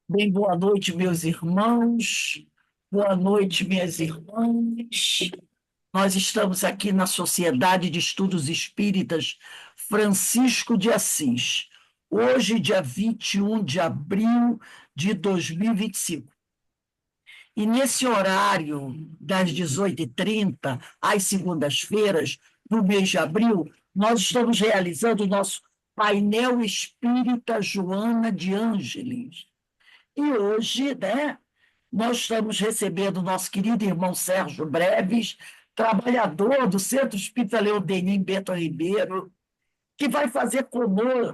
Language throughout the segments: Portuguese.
Bem, boa noite, meus irmãos. Boa noite, minhas irmãs. Nós estamos aqui na Sociedade de Estudos Espíritas Francisco de Assis. Hoje, dia 21 de abril de 2025. E nesse horário, das 18h30 às segundas-feiras, no mês de abril, nós estamos realizando o nosso painel espírita Joana de Ângeles. E hoje, né, nós estamos recebendo o nosso querido irmão Sérgio Breves, trabalhador do Centro Espírita Leão Denis Bento Ribeiro, que vai fazer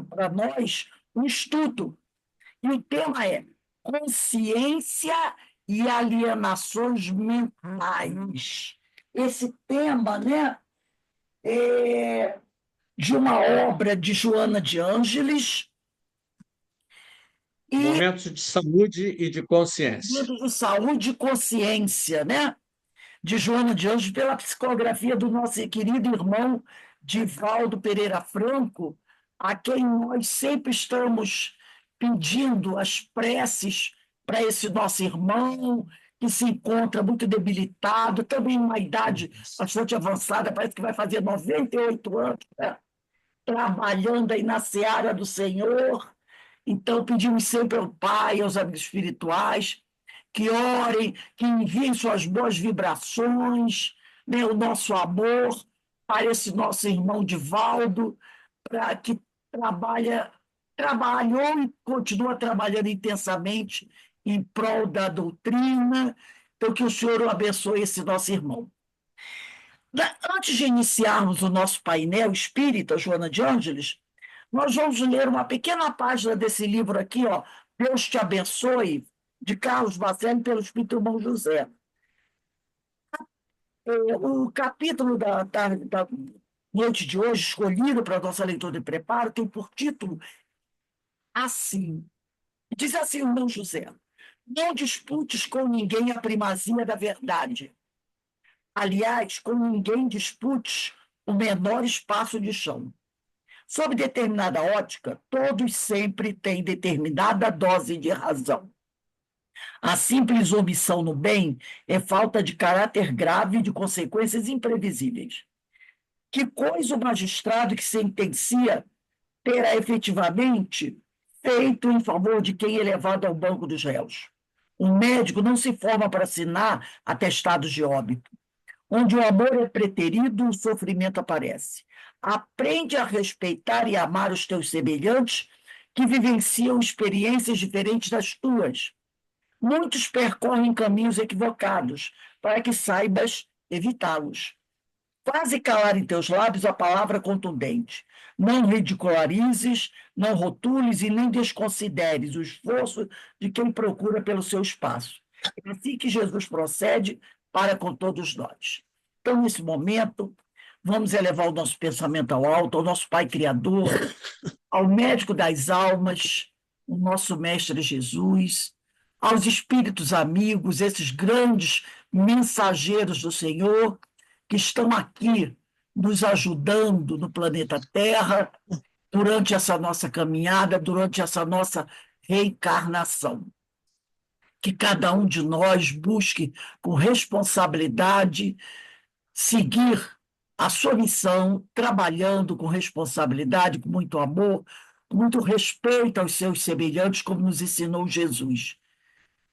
para nós um estudo. E o tema é consciência e alienações mentais. Esse tema, né, é de uma obra de Joana de Ângeles e Momentos de saúde e de consciência. de saúde e consciência, né? De Joana de Anjos, pela psicografia do nosso querido irmão Divaldo Pereira Franco, a quem nós sempre estamos pedindo as preces para esse nosso irmão, que se encontra muito debilitado, também em uma idade bastante avançada, parece que vai fazer 98 anos, né? Trabalhando aí na seara do Senhor. Então, pedimos sempre ao Pai, aos amigos espirituais, que orem, que enviem suas boas vibrações, né, o nosso amor para esse nosso irmão Divaldo, para que trabalhou e continua trabalhando intensamente em prol da doutrina. Então, que o Senhor o abençoe esse nosso irmão. Antes de iniciarmos o nosso painel espírita, Joana de Ângeles, nós vamos ler uma pequena página desse livro aqui, ó, Deus te abençoe, de Carlos Bacelli, pelo Espírito Irmão José. O capítulo da noite de hoje, escolhido para a nossa leitura de preparo, tem por título assim. Diz assim o irmão José: não disputes com ninguém a primazia da verdade. Aliás, com ninguém disputes o menor espaço de chão. Sob determinada ótica, todos sempre têm determinada dose de razão. A simples omissão no bem é falta de caráter grave e de consequências imprevisíveis. Que coisa o magistrado que sentencia terá efetivamente feito em favor de quem é levado ao banco dos réus? Um médico não se forma para assinar atestados de óbito. Onde o amor é preterido, o sofrimento aparece. Aprende a respeitar e amar os teus semelhantes que vivenciam experiências diferentes das tuas. Muitos percorrem caminhos equivocados para que saibas evitá-los. Faze calar em teus lábios a palavra contundente. Não ridicularizes, não rotules e nem desconsideres o esforço de quem procura pelo seu espaço. É assim que Jesus procede para com todos nós. Então, nesse momento, vamos elevar o nosso pensamento ao alto, ao nosso Pai Criador, ao médico das almas, o nosso Mestre Jesus, aos espíritos amigos, esses grandes mensageiros do Senhor, que estão aqui nos ajudando no planeta Terra durante essa nossa caminhada, durante essa nossa reencarnação. Que cada um de nós busque com responsabilidade seguir a sua missão, trabalhando com responsabilidade, com muito amor, com muito respeito aos seus semelhantes, como nos ensinou Jesus.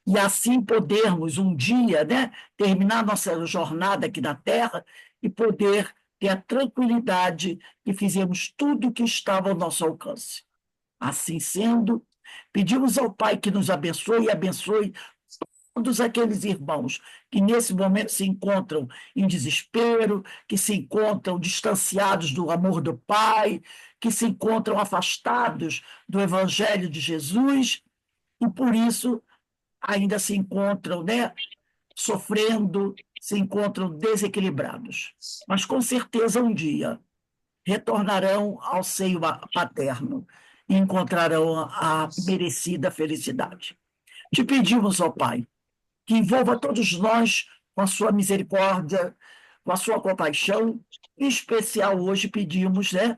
E assim podermos um dia, né, terminar nossa jornada aqui na Terra e poder ter a tranquilidade que fizemos tudo o que estava ao nosso alcance. Assim sendo, pedimos ao Pai que nos abençoe e abençoe todos aqueles irmãos que nesse momento se encontram em desespero, que se encontram distanciados do amor do Pai, que se encontram afastados do Evangelho de Jesus e por isso ainda se encontram, né, sofrendo, se encontram desequilibrados. Mas com certeza um dia retornarão ao seio paterno e encontrarão a merecida felicidade. Te pedimos, ó Pai, que envolva todos nós com a sua misericórdia, com a sua compaixão. Em especial hoje pedimos, né,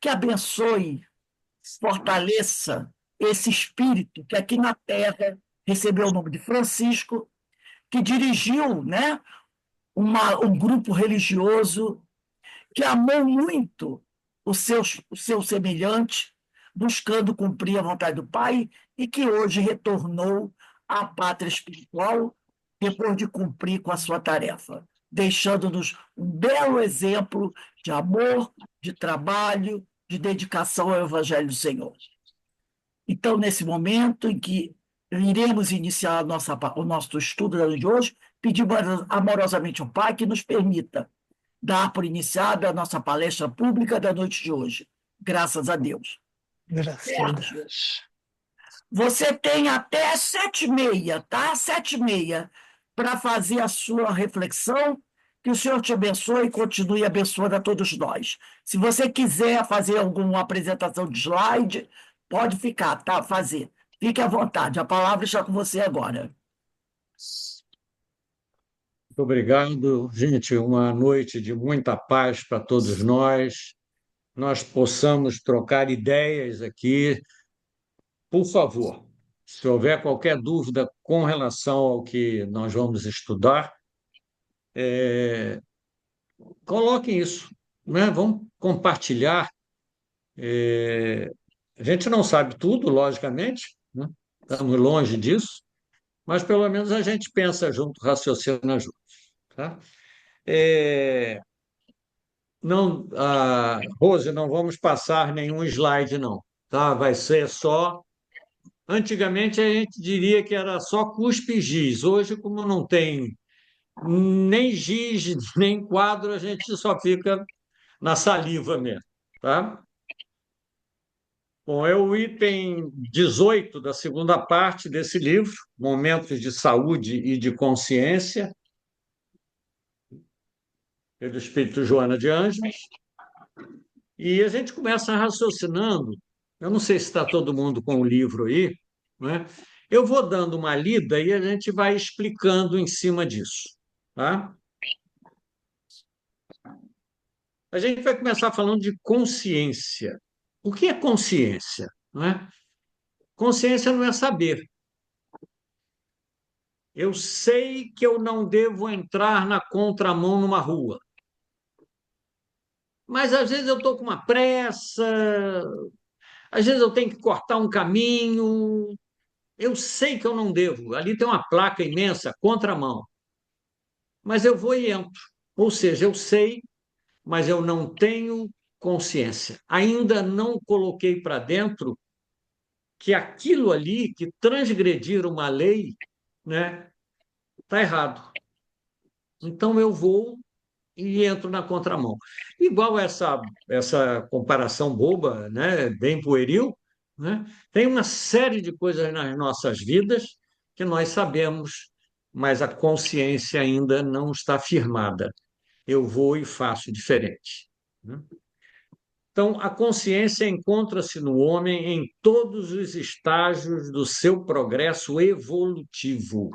que abençoe, fortaleça esse espírito que aqui na Terra recebeu o nome de Francisco, que dirigiu, né, um grupo religioso que amou muito o seu semelhante, buscando cumprir a vontade do Pai, e que hoje retornou à pátria espiritual depois de cumprir com a sua tarefa, deixando-nos um belo exemplo de amor, de trabalho, de dedicação ao Evangelho do Senhor. Então, nesse momento em que iremos iniciar o nosso estudo da noite de hoje, pedimos amorosamente ao Pai que nos permita dar por iniciada a nossa palestra pública da noite de hoje. Graças a Deus. Graças a Deus. Você tem até 7h30, tá? 7h30, para fazer a sua reflexão. Que o Senhor te abençoe e continue abençoando a todos nós. Se você quiser fazer alguma apresentação de slide, pode ficar, tá? Fazer. Fique à vontade. A palavra está com você agora. Muito obrigado, gente. Uma noite de muita paz para todos nós. Nós possamos trocar ideias aqui. Por favor, se houver qualquer dúvida com relação ao que nós vamos estudar, coloquem isso, né? Vamos compartilhar. A gente não sabe tudo, logicamente, né? Estamos longe disso, mas pelo menos a gente pensa junto, raciocina junto, tá? Não, Rose, não vamos passar nenhum slide, não, tá? Vai ser só. Antigamente a gente diria que era só cuspe e giz. Hoje, como não tem nem giz, nem quadro, a gente só fica na saliva mesmo, tá? Bom, é o item 18 da segunda parte desse livro, Momentos de Saúde e de Consciência, pelo Espírito Joana de Ângeles. E a gente começa raciocinando. Eu não sei se está todo mundo com o livro aí, né? Eu vou dando uma lida e a gente vai explicando em cima disso, tá? A gente vai começar falando de consciência. O que é consciência, não é? Consciência não é saber. Eu sei que eu não devo entrar na contramão numa rua, mas às vezes eu estou com uma pressa, às vezes eu tenho que cortar um caminho. Eu sei que eu não devo. Ali tem uma placa imensa, contramão, mas eu vou e entro. Ou seja, eu sei, mas eu não tenho consciência. Ainda não coloquei para dentro que aquilo ali, que transgredir uma lei, né, está errado. Então eu vou e entro na contramão. Igual essa comparação boba, né, bem pueril, né, tem uma série de coisas nas nossas vidas que nós sabemos, mas a consciência ainda não está firmada. Eu vou e faço diferente, né? Então, a consciência encontra-se no homem em todos os estágios do seu progresso evolutivo.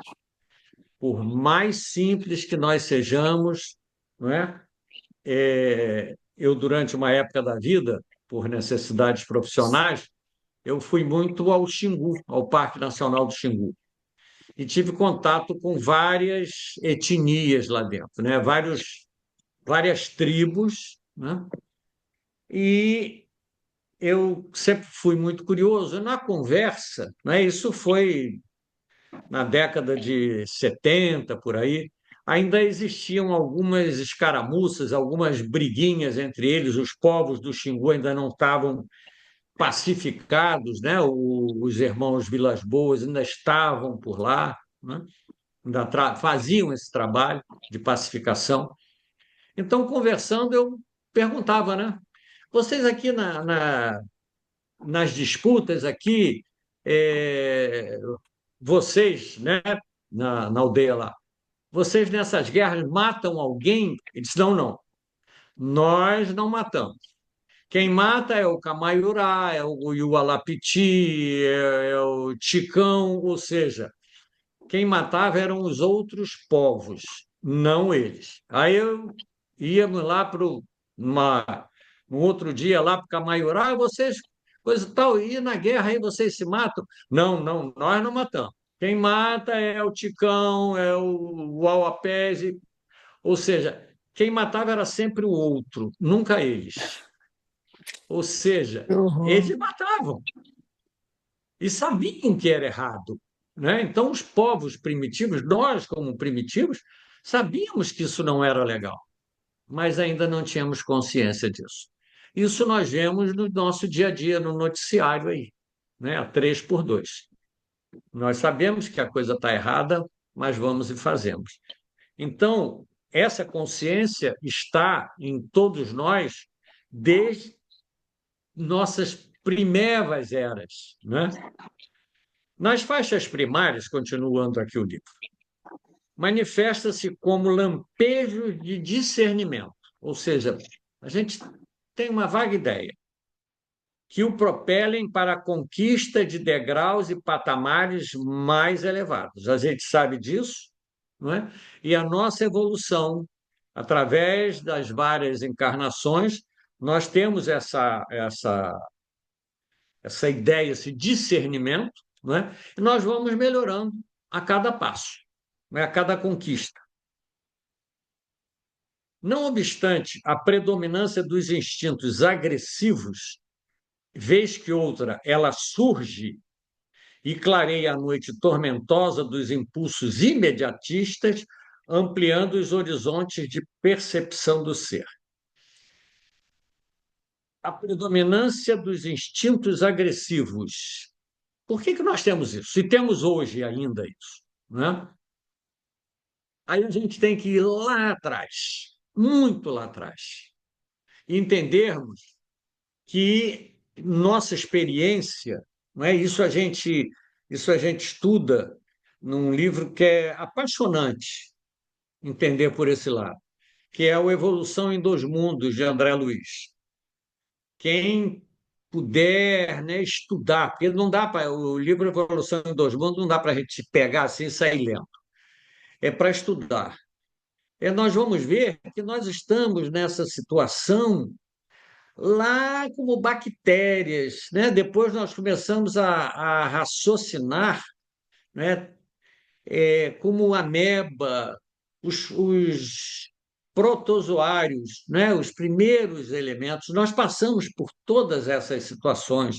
Por mais simples que nós sejamos, não é? Eu, durante uma época da vida, por necessidades profissionais, eu fui muito ao Xingu, ao Parque Nacional do Xingu, e tive contato com várias etnias lá dentro, né? Várias tribos, né? E eu sempre fui muito curioso. Na conversa, né? Isso foi na década de 70 por aí, ainda existiam algumas escaramuças, algumas briguinhas entre eles, os povos do Xingu ainda não estavam pacificados, né? Os irmãos Vilas Boas ainda estavam por lá, né? Ainda faziam esse trabalho de pacificação. Então, conversando, eu perguntava, né? Vocês aqui nas disputas aqui, é, vocês, né, na aldeia lá, vocês nessas guerras matam alguém? Ele disse, não, não, nós não matamos. Quem mata é o Camaiurá, é o Yualapiti, é o Ticão, ou seja, quem matava eram os outros povos, não eles. Aí eu íamos lá para um outro dia lá para o Camaiurá, vocês coisa e tal, e na guerra aí vocês se matam. Não, não, nós não matamos. Quem mata é o Ticão, é o Auapés, ou seja, quem matava era sempre o outro, nunca eles. Ou seja, Que horror. eles matavam e sabiam que era errado, né? Então, os povos primitivos, nós como primitivos, sabíamos que isso não era legal, mas ainda não tínhamos consciência disso. Isso nós vemos no nosso dia a dia, no noticiário aí, né? A 3x2. Nós sabemos que a coisa está errada, mas vamos e fazemos. Então, essa consciência está em todos nós desde nossas primeiras eras, né? Nas faixas primárias, continuando aqui o livro, manifesta-se como lampejos de discernimento, ou seja, a gente tem uma vaga ideia que o propelem para a conquista de degraus e patamares mais elevados. A gente sabe disso, não é? E a nossa evolução, através das várias encarnações, nós temos essa ideia, esse discernimento, não é? E nós vamos melhorando a cada passo, não é? A cada conquista. Não obstante a predominância dos instintos agressivos, vez que outra ela surge e clareia a noite tormentosa dos impulsos imediatistas, ampliando os horizontes de percepção do ser. A predominância dos instintos agressivos. Por que nós temos isso? Se temos hoje ainda isso, né? Aí a gente tem que ir lá atrás, muito lá atrás, e entendermos que nossa experiência, não é isso a gente estuda num livro que é apaixonante entender por esse lado, que é o Evolução em Dois Mundos de André Luiz. Quem puder, né, estudar, porque não dá para o livro Evolução em Dois Mundos não dá para a gente pegar assim e sair lendo. É para estudar. Nós vamos ver que nós estamos nessa situação lá como bactérias, né? Depois nós começamos a raciocinar, né? Como ameba, os protozoários, né? Os primeiros elementos. Nós passamos por todas essas situações.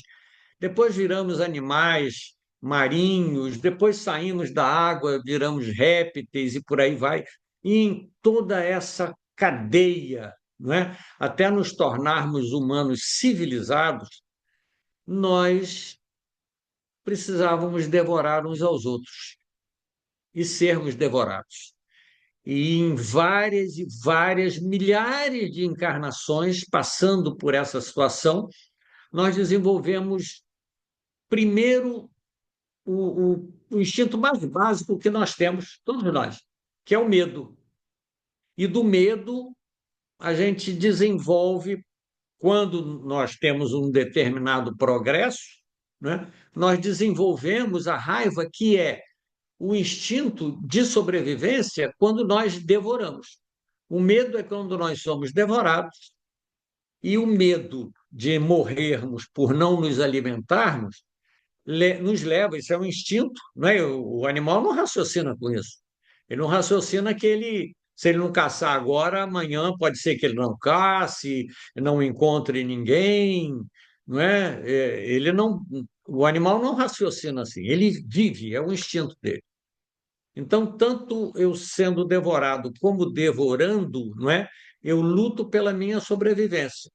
Depois viramos animais marinhos, depois saímos da água, viramos répteis e por aí vai. E em toda essa cadeia, não é? Até nos tornarmos humanos civilizados, nós precisávamos devorar uns aos outros e sermos devorados. E em várias e várias milhares de encarnações, passando por essa situação, nós desenvolvemos primeiro o instinto mais básico que nós temos, todos nós, que é o medo. E do medo a gente desenvolve, quando nós temos um determinado progresso, né, nós desenvolvemos a raiva, que é o instinto de sobrevivência quando nós devoramos. O medo é quando nós somos devorados, e o medo de morrermos por não nos alimentarmos nos leva, isso é um instinto, né? O animal não raciocina com isso. Ele não raciocina que se ele não caçar agora, amanhã pode ser que ele não casse, não encontre ninguém, não é? Ele não, o animal não raciocina assim, ele vive, é o instinto dele. Então, tanto eu sendo devorado como devorando, não é? Eu luto pela minha sobrevivência.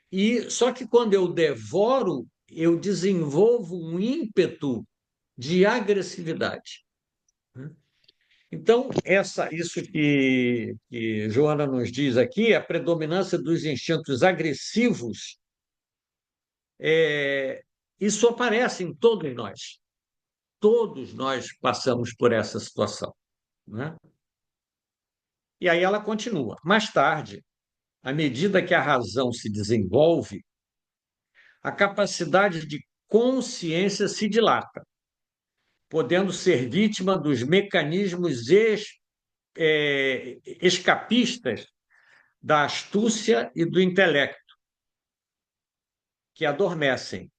E só que quando eu devoro, eu desenvolvo um ímpeto de agressividade, né? Então, isso que Joana nos diz aqui, a predominância dos instintos agressivos, isso aparece em todos nós. Todos nós passamos por essa situação, né? E aí ela continua. Mais tarde, à medida que a razão se desenvolve, a capacidade de consciência se dilata, podendo ser vítima dos mecanismos escapistas da astúcia e do intelecto. que adormecem,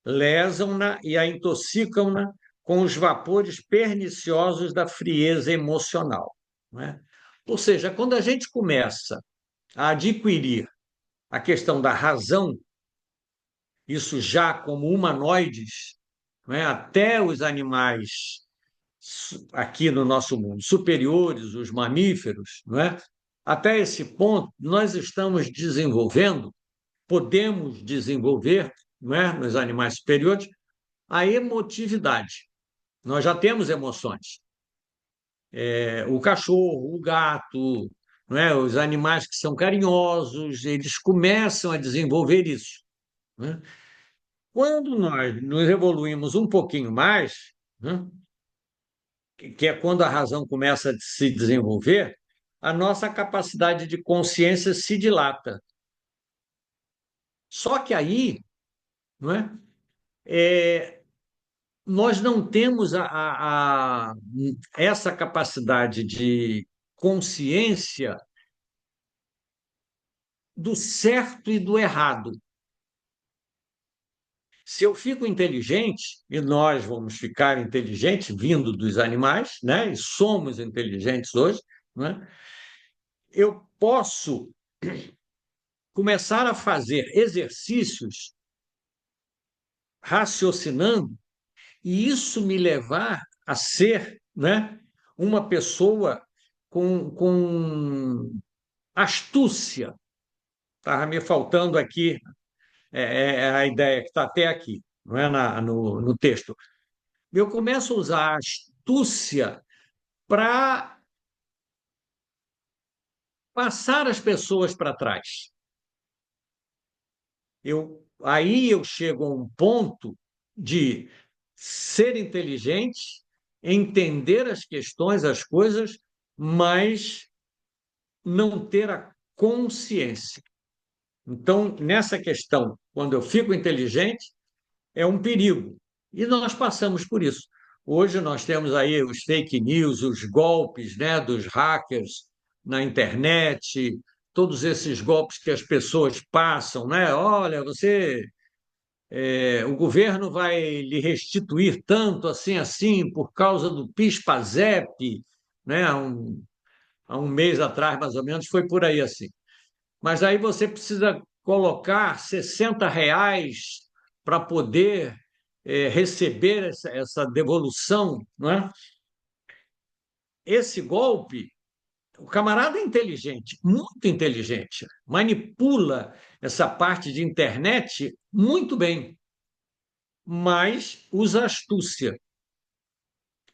lesam-na e a intoxicam-na com os vapores perniciosos da frieza emocional. Não é? Ou seja, quando a gente começa a adquirir a questão da razão, isso já como humanoides, não é? Até os animais aqui no nosso mundo superiores, os mamíferos, não é? Até esse ponto, nós estamos desenvolvendo, podemos desenvolver, não é? Nos animais superiores, a emotividade. Nós já temos emoções. O cachorro, o gato, não é? Os animais que são carinhosos, eles começam a desenvolver isso. Não é? Quando nós nos evoluímos um pouquinho mais, né, que é quando a razão começa a se desenvolver, a nossa capacidade de consciência se dilata. Só que aí, não é? Nós não temos essa capacidade de consciência do certo e do errado. Se eu fico inteligente, e nós vamos ficar inteligentes vindo dos animais, né? E somos inteligentes hoje, né? Eu posso começar a fazer exercícios raciocinando e isso me levar a ser, né, uma pessoa com astúcia. Estava me faltando aqui a ideia que está até aqui, não é no texto. Eu começo a usar a astúcia para passar as pessoas para trás. Aí eu chego a um ponto de ser inteligente, entender as questões, as coisas, mas não ter a consciência. Então, nessa questão, quando eu fico inteligente, é um perigo. E nós passamos por isso. Hoje nós temos aí os fake news, os golpes, né, dos hackers na internet, todos esses golpes que as pessoas passam, né? Olha, o governo vai lhe restituir tanto assim assim por causa do PIS/PASEP, né? Há um mês atrás, mais ou menos, foi por aí assim. Mas aí você precisa colocar R$ 60 para poder receber essa devolução, não é? Esse golpe, o camarada é inteligente, muito inteligente, manipula essa parte de internet muito bem, mas usa astúcia.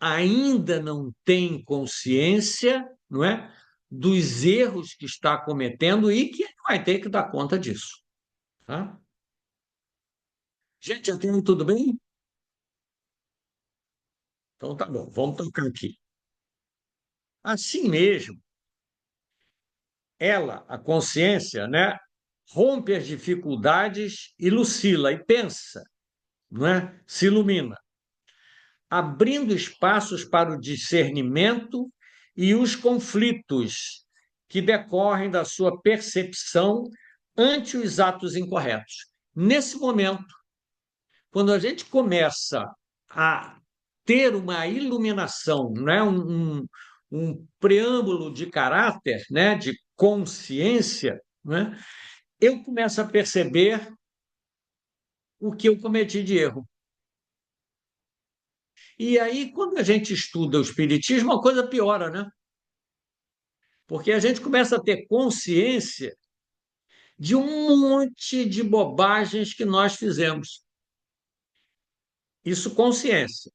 Ainda não tem consciência, não é? Dos erros que está cometendo e que vai ter que dar conta disso. Tá? Gente, até aí tudo bem? Então tá bom, vamos tocar aqui. Assim mesmo, ela, a consciência, né, rompe as dificuldades e lucila e pensa, não é? Se ilumina, abrindo espaços para o discernimento e os conflitos que decorrem da sua percepção ante os atos incorretos. Nesse momento, quando a gente começa a ter uma iluminação, né? Um preâmbulo de caráter, né? De consciência, né? Eu começo a perceber o que eu cometi de erro. E aí, quando a gente estuda o Espiritismo, a coisa piora, né? Porque a gente começa a ter consciência de um monte de bobagens que nós fizemos. Isso consciência.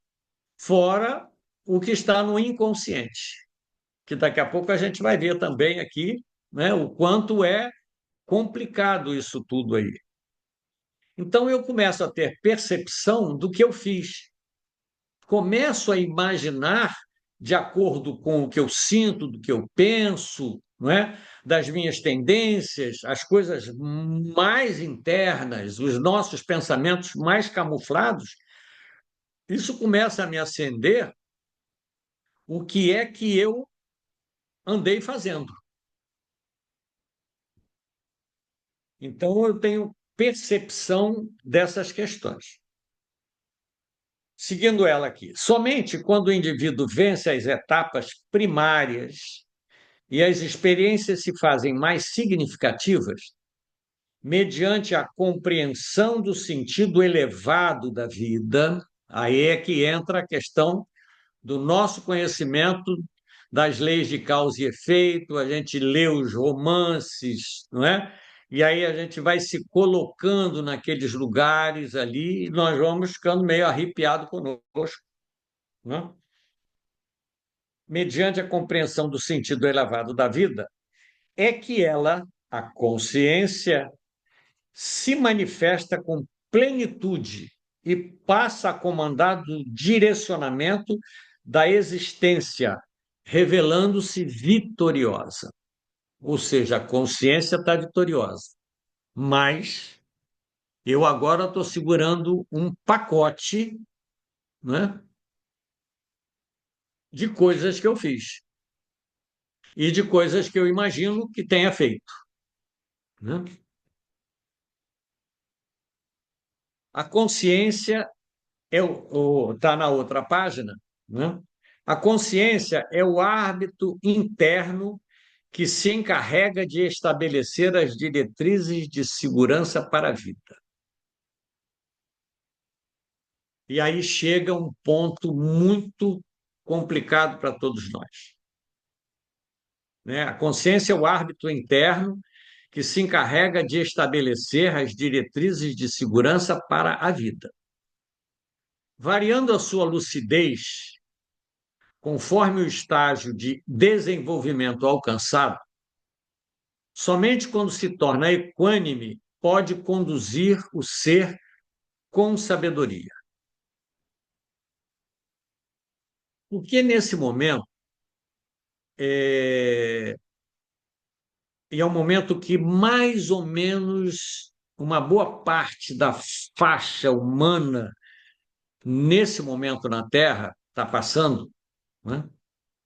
Fora o que está no inconsciente, que daqui a pouco a gente vai ver também aqui, né, o quanto é complicado isso tudo aí. Então eu começo a ter percepção do que eu fiz, começo a imaginar de acordo com o que eu sinto, do que eu penso, não é? Das minhas tendências, as coisas mais internas, os nossos pensamentos mais camuflados, isso começa a me acender o que é que eu andei fazendo. Então, eu tenho percepção dessas questões. Seguindo ela aqui, somente quando o indivíduo vence as etapas primárias e as experiências se fazem mais significativas, mediante a compreensão do sentido elevado da vida, aí é que entra a questão do nosso conhecimento das leis de causa e efeito, a gente lê os romances, não é? E aí a gente vai se colocando naqueles lugares ali e nós vamos ficando meio arrepiado conosco, não é? Mediante a compreensão do sentido elevado da vida, é que ela, a consciência, se manifesta com plenitude e passa a comandar do direcionamento da existência, revelando-se vitoriosa. Ou seja, a consciência está vitoriosa. Mas eu agora estou segurando um pacote, né, de coisas que eu fiz e de coisas que eu imagino que tenha feito, né? A consciência está na outra página, né? A consciência é o árbitro interno que se encarrega de estabelecer as diretrizes de segurança para a vida. E aí chega um ponto muito complicado para todos nós, né? A consciência é o árbitro interno que se encarrega de estabelecer as diretrizes de segurança para a vida. Variando a sua lucidez conforme o estágio de desenvolvimento alcançado, somente quando se torna equânime pode conduzir o ser com sabedoria. Porque nesse momento, e é um momento que mais ou menos uma boa parte da faixa humana, nesse momento na Terra, está passando, né?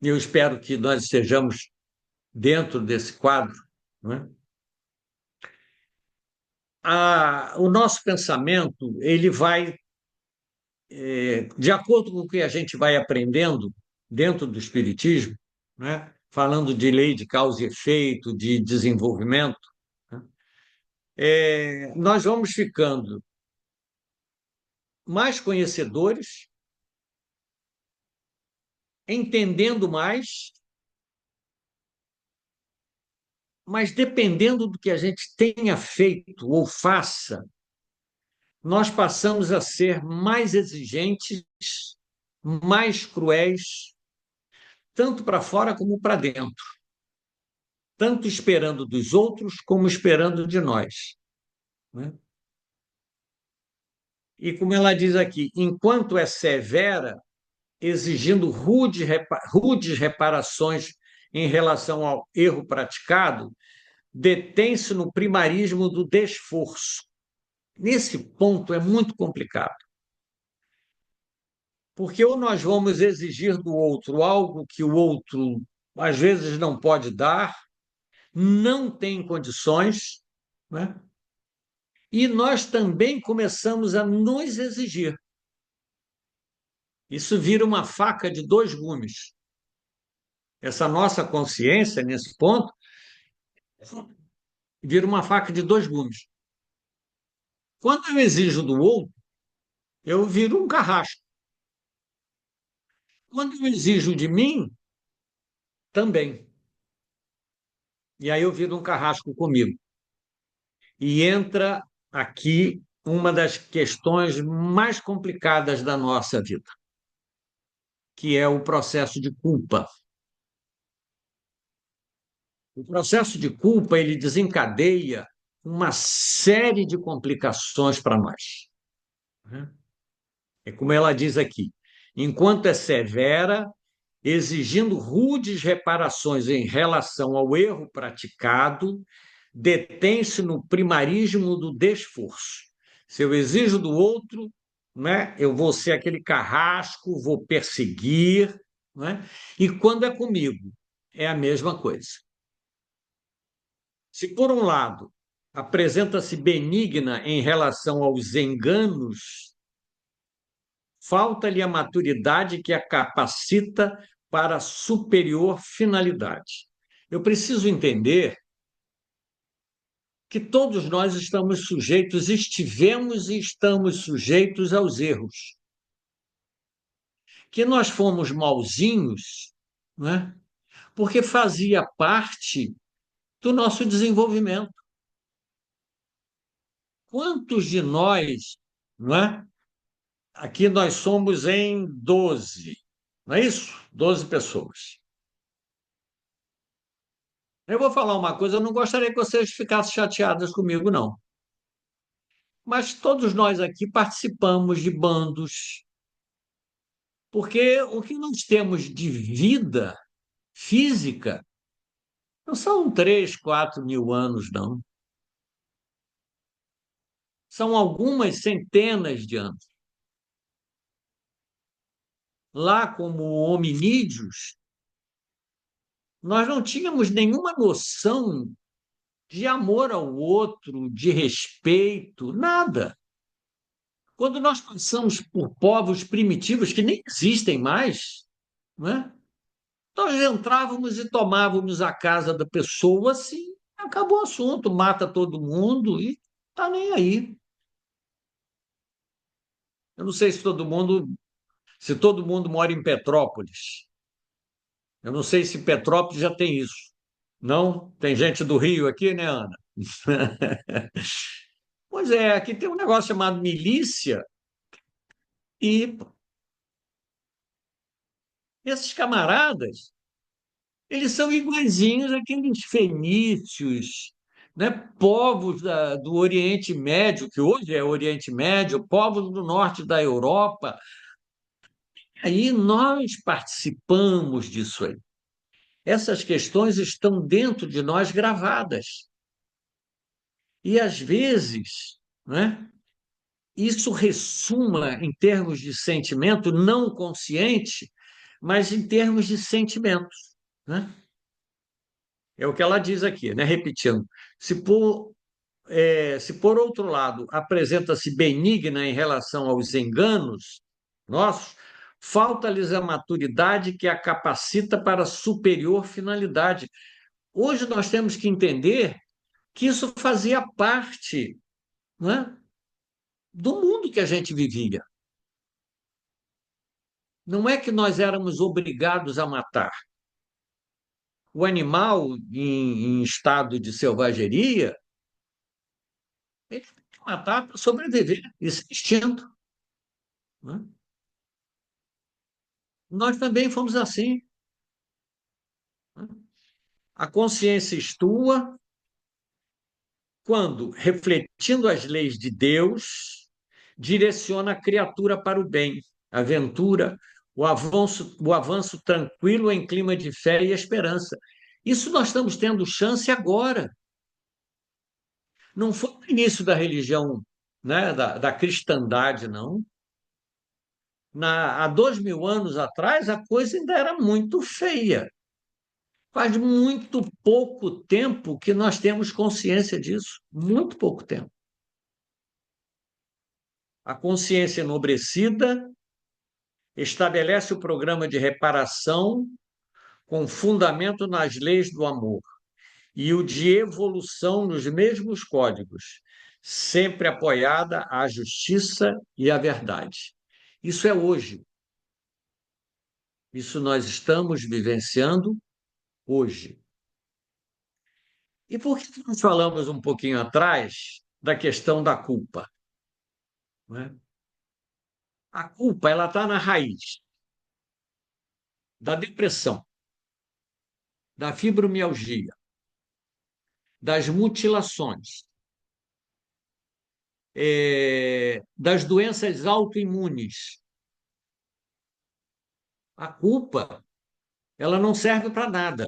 E eu espero que nós estejamos dentro desse quadro, né? O nosso pensamento ele vai, de acordo com o que a gente vai aprendendo dentro do Espiritismo, né? Falando de lei de causa e efeito, de desenvolvimento, né? Nós vamos ficando mais conhecedores, entendendo mais, mas dependendo do que a gente tenha feito ou faça, nós passamos a ser mais exigentes, mais cruéis, tanto para fora como para dentro, tanto esperando dos outros como esperando de nós, né? E como ela diz aqui, enquanto é severa, exigindo rudes reparações em relação ao erro praticado, detém-se no primarismo do desforço. Nesse ponto é muito complicado, porque ou nós vamos exigir do outro algo que o outro às vezes não pode dar, não tem condições, né? E nós também começamos a nos exigir. Isso vira uma faca de dois gumes. Essa nossa consciência, nesse ponto, vira uma faca de dois gumes. Quando eu exijo do outro, eu viro um carrasco. Quando eu exijo de mim, também. E aí eu viro um carrasco comigo. E entra aqui uma das questões mais complicadas da nossa vida, que é o processo de culpa. O processo de culpa ele desencadeia uma série de complicações para nós, né? É como ela diz aqui: enquanto é severa, exigindo rudes reparações em relação ao erro praticado, detém-se no primarismo do desforço. Se eu exijo do outro, né, eu vou ser aquele carrasco, vou perseguir, né? E quando é comigo, é a mesma coisa. Se, por um lado, apresenta-se benigna em relação aos enganos, falta-lhe a maturidade que a capacita para a superior finalidade. Eu preciso entender que todos nós estamos sujeitos, estivemos e estamos sujeitos aos erros. Que nós fomos mauzinhos, né? Porque fazia parte do nosso desenvolvimento. Quantos de nós, não é? Aqui nós somos em 12, não é isso? 12 pessoas. Eu vou falar uma coisa, eu não gostaria que vocês ficassem chateadas comigo, não. Mas todos nós aqui participamos de bandos, porque o que nós temos de vida física não são 3, 4 mil anos, não. São algumas centenas de anos. Lá, como hominídeos, nós não tínhamos nenhuma noção de amor ao outro, de respeito, nada. Quando nós passamos por povos primitivos que nem existem mais, não é? Nós entrávamos e tomávamos a casa da pessoa assim, acabou o assunto, mata todo mundo e está nem aí. Eu não sei se todo mundo mora em Petrópolis. Eu não sei se Petrópolis já tem isso. Não? Tem gente do Rio aqui, né, Ana? Pois é, aqui tem um negócio chamado milícia e esses camaradas, eles são iguaizinhos àqueles fenícios, né? Povos do Oriente Médio, que hoje é Oriente Médio, povos do norte da Europa. Aí nós participamos disso aí. Essas questões estão dentro de nós gravadas. E, às vezes, né, isso ressuma em termos de sentimento não consciente, mas em termos de sentimentos. Né? É o que ela diz aqui, né? Repetindo. Se por outro lado apresenta-se benigna em relação aos enganos nossos, falta-lhes a maturidade que a capacita para a superior finalidade. Hoje nós temos que entender que isso fazia parte, não é, do mundo que a gente vivia. Não é que nós éramos obrigados a matar. O animal em estado de selvageria, ele tem que matar para sobreviver, isso é instinto. Né? Nós também fomos assim. Né? A consciência estua quando, refletindo as leis de Deus, direciona a criatura para o bem, a aventura, o avanço tranquilo em clima de fé e esperança. Isso nós estamos tendo chance agora. Não foi no início da religião, né, da cristandade, não. Há 2000 anos atrás, a coisa ainda era muito feia. Faz muito pouco tempo que nós temos consciência disso. Muito pouco tempo. A consciência enobrecida estabelece o programa de reparação com fundamento nas leis do amor e o de evolução nos mesmos códigos, sempre apoiada à justiça e à verdade. Isso é hoje. Isso nós estamos vivenciando hoje. E por que nós falamos um pouquinho atrás da questão da culpa? Não é? A culpa ela está na raiz da depressão, da fibromialgia, das mutilações, das doenças autoimunes. A culpa ela não serve para nada.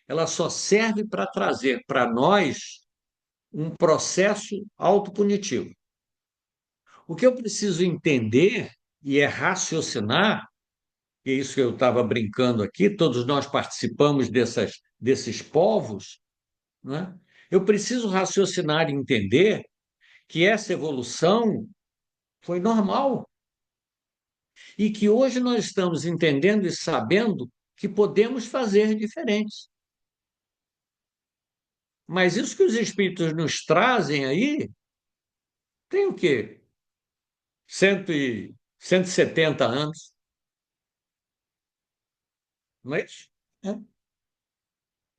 Ela só serve para trazer para nós um processo autopunitivo. O que eu preciso entender e é raciocinar, e é isso que eu estava brincando aqui, todos nós participamos desses povos, não é? Eu preciso raciocinar e entender que essa evolução foi normal e que hoje nós estamos entendendo e sabendo que podemos fazer diferente. Mas isso que os espíritos nos trazem aí tem o quê? 170 anos, não é isso? É.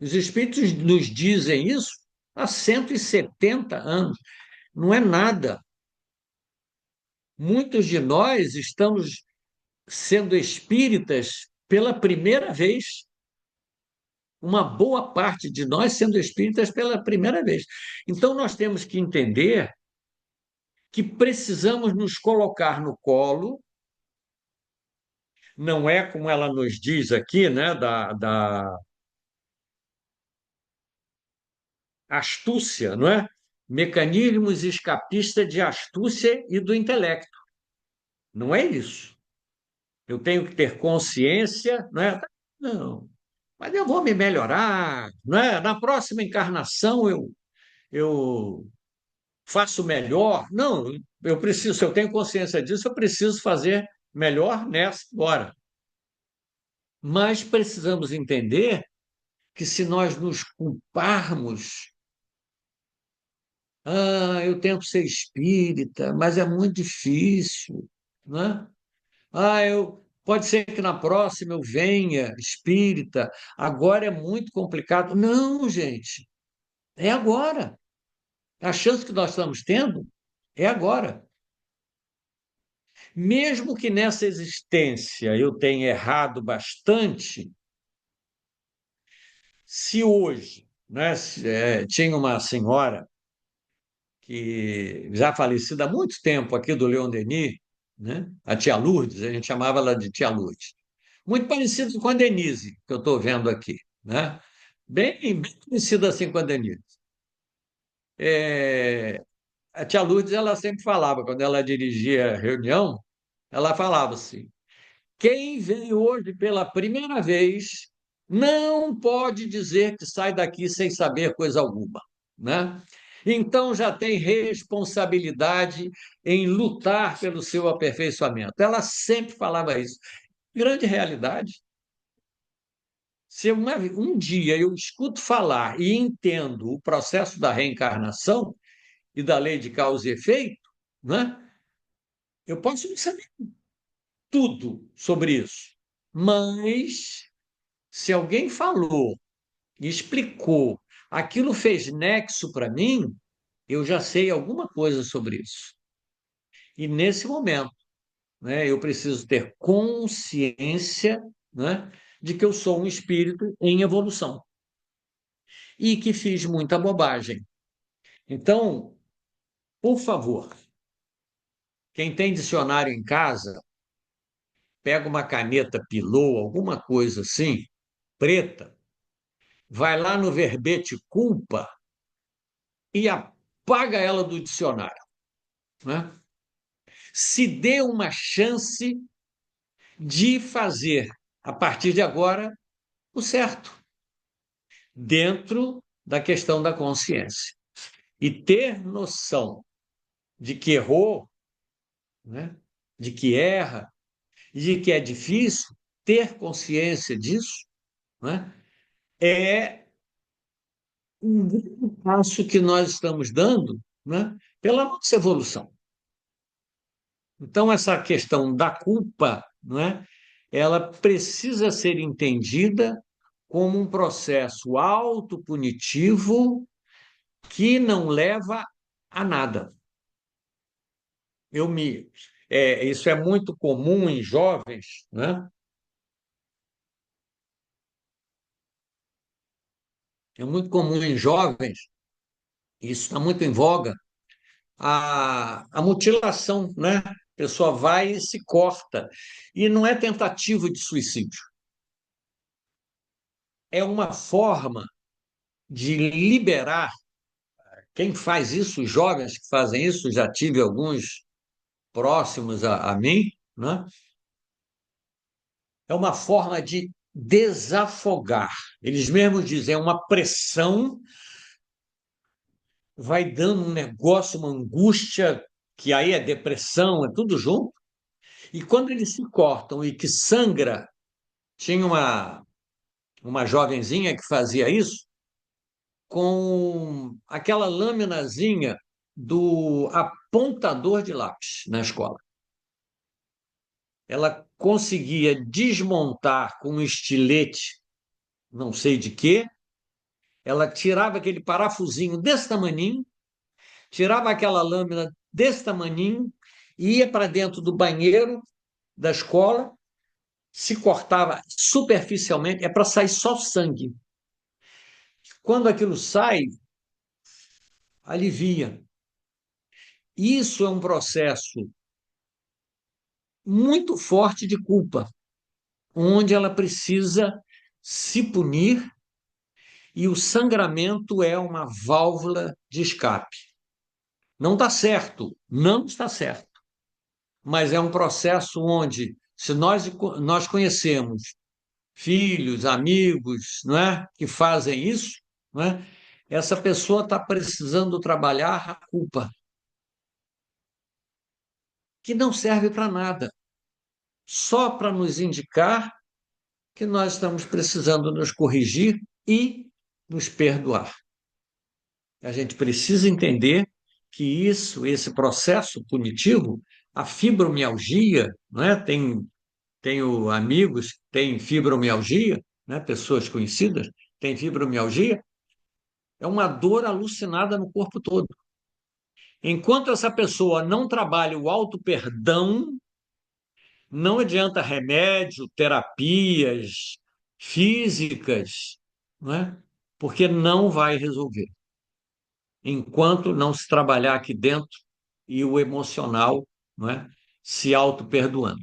Os espíritos nos dizem isso há 170 anos. Não é nada. Muitos de nós estamos sendo espíritas pela primeira vez. Uma boa parte de nós sendo espíritas pela primeira vez. Então, nós temos que entender que precisamos nos colocar no colo, não é como ela nos diz aqui, né, da astúcia, não é? Mecanismos escapistas de astúcia e do intelecto. Não é isso. Eu tenho que ter consciência, não é? Não, mas eu vou me melhorar, não é? Na próxima encarnação eu faço melhor. Não, eu preciso, se eu tenho consciência disso, eu preciso fazer melhor nessa agora. Mas precisamos entender que se nós nos culparmos, eu tento ser espírita, mas é muito difícil, né? Pode ser que na próxima eu venha espírita, agora é muito complicado. Não, gente, é agora. A chance que nós estamos tendo é agora. Mesmo que nessa existência eu tenha errado bastante, se hoje, né, tinha uma senhora que já falecida há muito tempo aqui do Leon Denis, né, a tia Lourdes, a gente chamava ela de tia Lourdes, muito parecida com a Denise, que eu estou vendo aqui, né? Bem parecida assim com a Denise. É, a tia Lourdes, ela sempre falava, quando ela dirigia a reunião, ela falava assim: quem vem hoje pela primeira vez não pode dizer que sai daqui sem saber coisa alguma, né? Então já tem responsabilidade em lutar pelo seu aperfeiçoamento. Ela sempre falava isso. Grande realidade. Se um dia eu escuto falar e entendo o processo da reencarnação e da lei de causa e efeito, né? Eu posso não saber tudo sobre isso, mas se alguém falou e explicou, aquilo fez nexo para mim, eu já sei alguma coisa sobre isso. E nesse momento, né, eu preciso ter consciência, né, de que eu sou um espírito em evolução e que fiz muita bobagem. Então, por favor, quem tem dicionário em casa, pega uma caneta pilô, alguma coisa assim, preta, vai lá no verbete culpa e apaga ela do dicionário, né? Se dê uma chance de fazer, a partir de agora, o certo, dentro da questão da consciência. E ter noção de que errou, né? De que erra, de que é difícil, ter consciência disso, né? É um grande passo que nós estamos dando, né? Pela nossa evolução. Então, essa questão da culpa, não é? Ela precisa ser entendida como um processo autopunitivo que não leva a nada. Isso é muito comum em jovens, né? É muito comum em jovens, isso está muito em voga, a mutilação, né? A pessoa vai e se corta. E não é tentativa de suicídio. É uma forma de liberar. Quem faz isso, os jovens que fazem isso, já tive alguns próximos a mim, né? É uma forma de desafogar. Eles mesmos dizem, é uma pressão vai dando um negócio, uma angústia, que aí é depressão, é tudo junto. E quando eles se cortam e que sangra, tinha uma jovenzinha que fazia isso com aquela laminazinha do apontador de lápis na escola. Ela conseguia desmontar com um estilete, não sei de quê, ela tirava aquele parafusinho desse tamaninho, tirava aquela lâmina desse tamaninho, ia para dentro do banheiro da escola, se cortava superficialmente, é para sair só sangue. Quando aquilo sai, alivia. Isso é um processo muito forte de culpa, onde ela precisa se punir e o sangramento é uma válvula de escape. Não está certo, não está certo, mas é um processo onde, se nós conhecemos filhos, amigos, não é, que fazem isso, não é, essa pessoa está precisando trabalhar a culpa, que não serve para nada, só para nos indicar que nós estamos precisando nos corrigir e nos perdoar. A gente precisa entender que esse processo punitivo, a fibromialgia, não é? Tenho amigos que têm fibromialgia, né? Pessoas conhecidas têm fibromialgia, é uma dor alucinada no corpo todo. Enquanto essa pessoa não trabalha o auto-perdão, não adianta remédio, terapias físicas, não é? Porque não vai resolver. Enquanto não se trabalhar aqui dentro e o emocional, não é? Se auto-perdoando.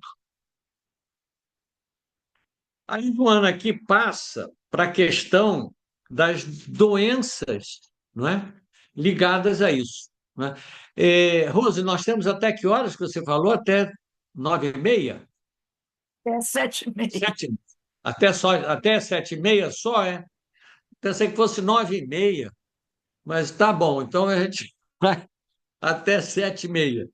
A Joana aqui passa para a questão das doenças, não é? Ligadas a isso. Não é? Rose, nós temos até que horas que você falou? Até 9h30? É 7h30. Sete, até 7h30 só, é? Pensei que fosse 9h30, mas tá bom, então a gente vai até 7h30.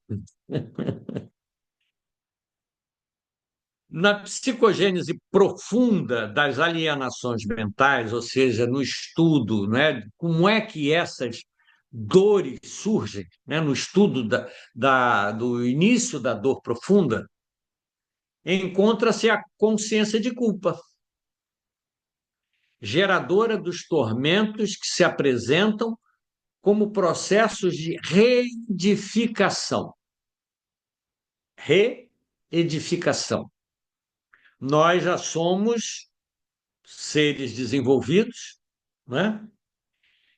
Na psicogênese profunda das alienações mentais, ou seja, no estudo, né, como é que essas dores surgem, né, no estudo do início da dor profunda, encontra-se a consciência de culpa, geradora dos tormentos que se apresentam como processos de reedificação. Reedificação. Nós já somos seres desenvolvidos, né?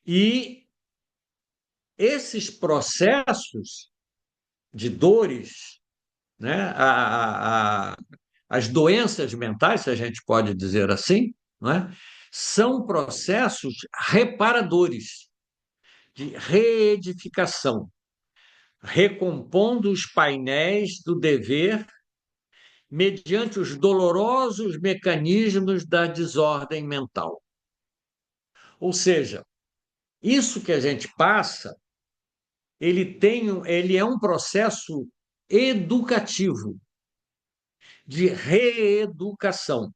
E esses processos de dores, né? As doenças mentais, se a gente pode dizer assim, né? São processos reparadores, de reedificação, recompondo os painéis do dever mediante os dolorosos mecanismos da desordem mental. Ou seja, isso que a gente passa, ele é um processo educativo, de reeducação,